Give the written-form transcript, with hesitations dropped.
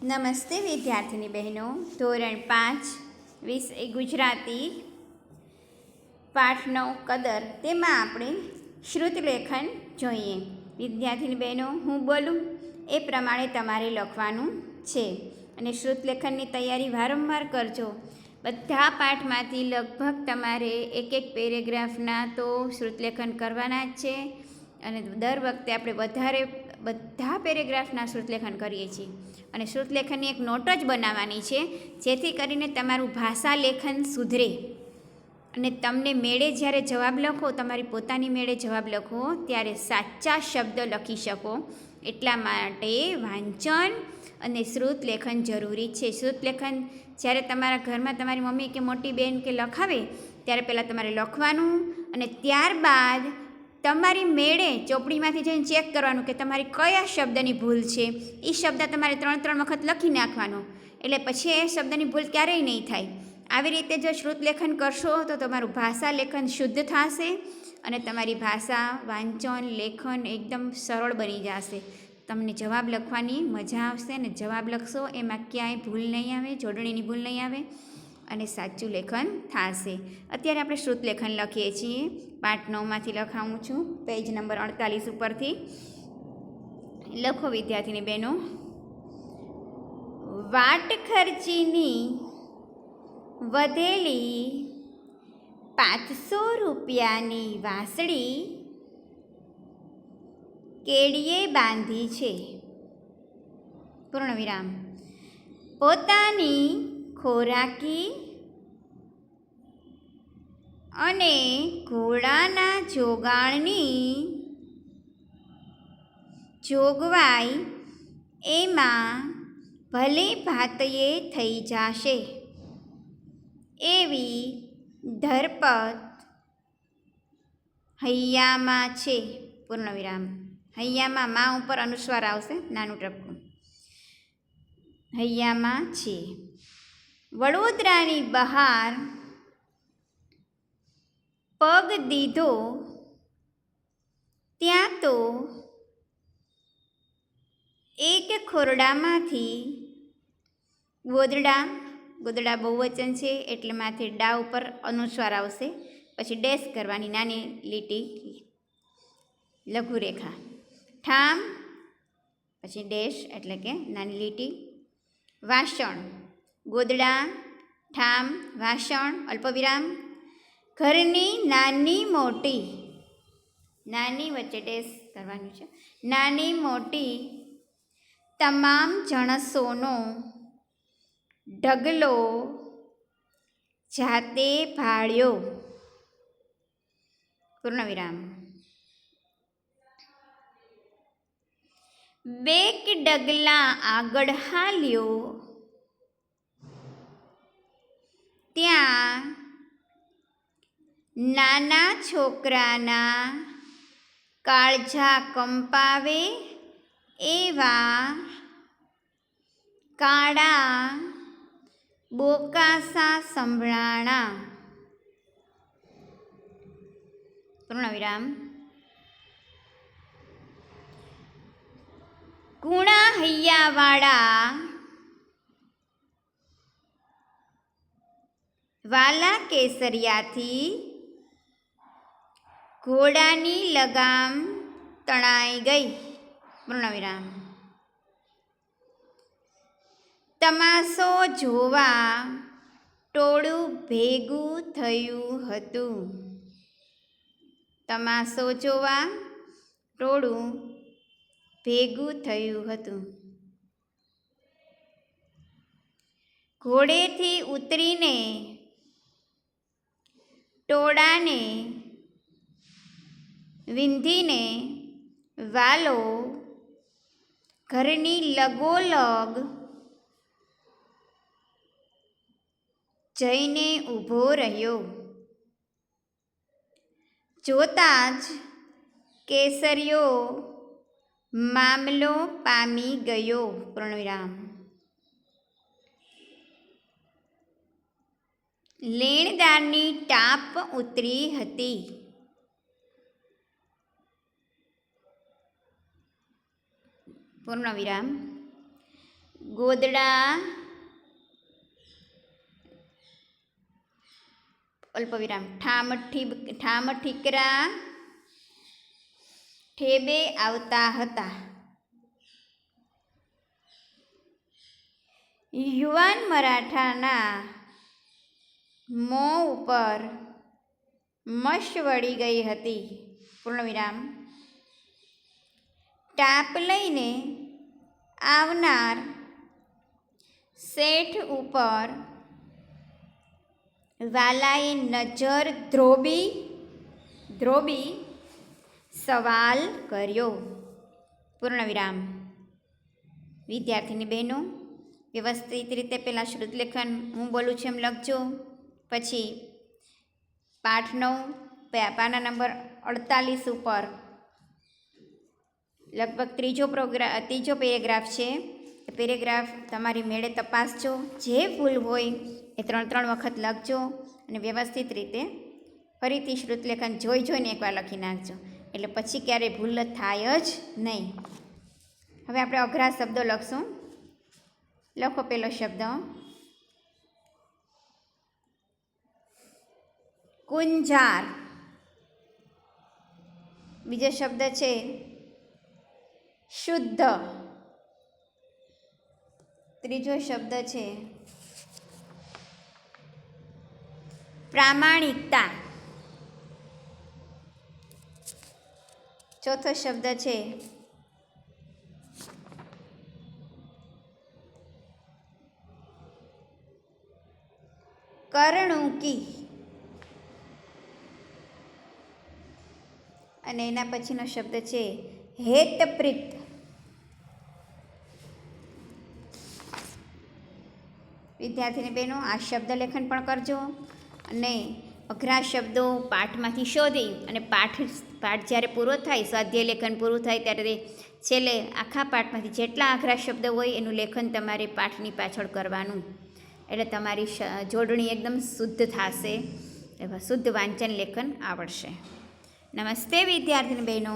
નમસ્તે વિદ્યાર્થીની બહેનો. ધોરણ 5 વિષય ગુજરાતી, પાઠ 9 કદર. તેમાં આપણે શ્રુતલેખન જોઈએ. વિદ્યાર્થીની બહેનો, હું બોલું એ પ્રમાણે તમારે લખવાનું છે અને શ્રુતલેખનની તૈયારી વારંવાર કરજો. બધા પાઠમાંથી લગભગ તમારે એક પેરેગ્રાફના તો શ્રુતલેખન કરવાના જ છે અને દર વખતે આપણે બધા પેરેગ્રાફના શ્રુતલેખન કરીએ છીએ અને શ્રુતલેખનની એક નોટ જ બનાવવાની છે, જેથી કરીને તમારું ભાષા લેખન સુધરે અને તમને મેળે જ્યારે જવાબ લખો, તમારી પોતાની મેળે જવાબ લખો ત્યારે સાચા શબ્દ લખી શકો. એટલા માટે વાંચન અને શ્રુતલેખન જરૂરી છે. શ્રુતલેખન જ્યારે તમારા ઘરમાં તમારી મમ્મી કે મોટી બહેન કે લખાવે ત્યારે પહેલાં તમારે લખવાનું અને ત્યારબાદ તમારી મેળે ચોપડીમાંથી જઈને ચેક કરવાનું કે તમારી કયા શબ્દની ભૂલ છે. એ શબ્દ તમારે 3 વખત લખી નાખવાનો, એટલે પછી એ શબ્દની ભૂલ ક્યારેય નહીં થાય. આવી રીતે જો શ્રુતલેખન કરશો તો તમારું ભાષા લેખન શુદ્ધ થશે અને તમારી ભાષા, વાંચન, લેખન એકદમ સરળ બની જશે. તમને જવાબ લખવાની મજા આવશે અને જવાબ લખશો એમાં ક્યાંય ભૂલ નહીં આવે, જોડણીની ભૂલ નહીં આવે અને સાચું લેખન થશે. અત્યારે આપણે શ્રુતલેખન લખીએ છીએ. પાઠ 9માંથી લખાવું છું, પેજ નંબર 48 ઉપરથી. લખો વિદ્યાર્થીની બહેનો. વાટ ખર્ચીની વધેલી 500 રૂપિયાની વાંસળી કેડીએ બાંધી છે. પૂર્ણવિરામ. પોતાની ખોરાકી અને ઘોડાના જોગાણની જોગવાઈ એમાં ભલે ભાતયે થઈ જશે એવી ધરપત હૈયામાં છે. પૂર્ણવિરામ. હૈયામાં મા ઉપર અનુસ્વાર આવશે, નાનું ટપકું. હૈયામાં છે. વડોદરાની બહાર પગ દીધો ત્યાં તો એક ખોરડામાંથી ગોદડા બહુવચન છે એટલે માથે ડા ઉપર અનુસ્વાર આવશે, પછી ડેશ કરવાની, નાની લીટી લઘુરેખા. ઠામ પછી ડેશ એટલે કે નાની લીટી. વાસણ, ગોદડા, ઠામ, વાસણ, અલ્પવિરામ. ઘરની નાની મોટી, નાની વચ્ચે ડેશ કરવાનું છે, નાની મોટી તમામ જણસોનો ઢગલો જાતે ભાળ્યો. પૂર્ણવિરામ. 2 ડગલા આગળ હાલ્યો ત્યાં નાના છોકરાના કાળજા કંપાવે એવા કાળા બોકાસા સંભળાણા. પૂર્ણવિરામ. કુણા હૈયાવાળા વાલા કેસરિયાથી ઘોડાની લગામ તણાઈ ગઈ. પૂર્ણવિરામ. તમાશો જોવા ટોળું ભેગું થયું હતું. તમાશો જોવા ટોળું ભેગું થયું હતું. ઘોડેથી ઉતરીને ટોળાને વિંધીને વાલો ઘરની લગોલગ જઈને ઊભો રહ્યો. જોતાં જ કેસરિયો મામલો પામી ગયો. પૂર્ણવિરામ. લેણદારની ટાપ ઉતરી હતી. પૂર્ણવિરામ. ગોદડા અલ્પવિરામ ઠામ ઠીકરા ઠેબે આવતા હતા. યુવાન મરાઠાના મોં ઉપર મશ વળી ગઈ હતી. પૂર્ણવિરામ. ટાપ લઈને આવનાર શેઠ ઉપર વાલાએ નજર ધ્રોબી સવાલ કર્યો. પૂર્ણવિરામ. વિદ્યાર્થીની બહેનો, વ્યવસ્થિત રીતે પહેલાં શ્રુતલેખન હું બોલું છું એમ લખજો. પછી પાઠ 9 પાના નંબર 48 ઉપર લગભગ ત્રીજો પેરેગ્રાફ છે. એ પેરેગ્રાફ તમારી મેળે તપાસજો. જે ભૂલ હોય એ 3 વખત લખજો અને વ્યવસ્થિત રીતે ફરીથી શ્રુતલેખન જોઈને એકવાર લખી નાખજો. એટલે પછી ક્યારેય ભૂલ થાય જ નહીં. હવે આપણે અઘરા શબ્દો લખશું. લખો પહેલો શબ્દ કુંજાર. બીજો શબ્દ છે શુદ્ધ. ત્રીજો શબ્દ છે પ્રામાણિકતા. ચોથો શબ્દ છે કરણુકી. અને એના પછીનો શબ્દ છે હેતપ્રીત. વિદ્યાર્થીની બહેનો, આ શબ્દ લેખન પણ કરજો અને અઘરા શબ્દો પાઠમાંથી શોધી અને પાઠ જ્યારે પૂરો થાય, સ્વાધ્યાય લેખન પૂરું થાય ત્યારે છેલ્લે આખા પાઠમાંથી જેટલા અઘરા શબ્દ હોય એનું લેખન તમારે પાઠની પાછળ કરવાનું. એટલે તમારી જોડણી એકદમ શુદ્ધ થશે, શુદ્ધ વાંચન લેખન આવડશે. નમસ્તે વિદ્યાર્થીની બહેનો.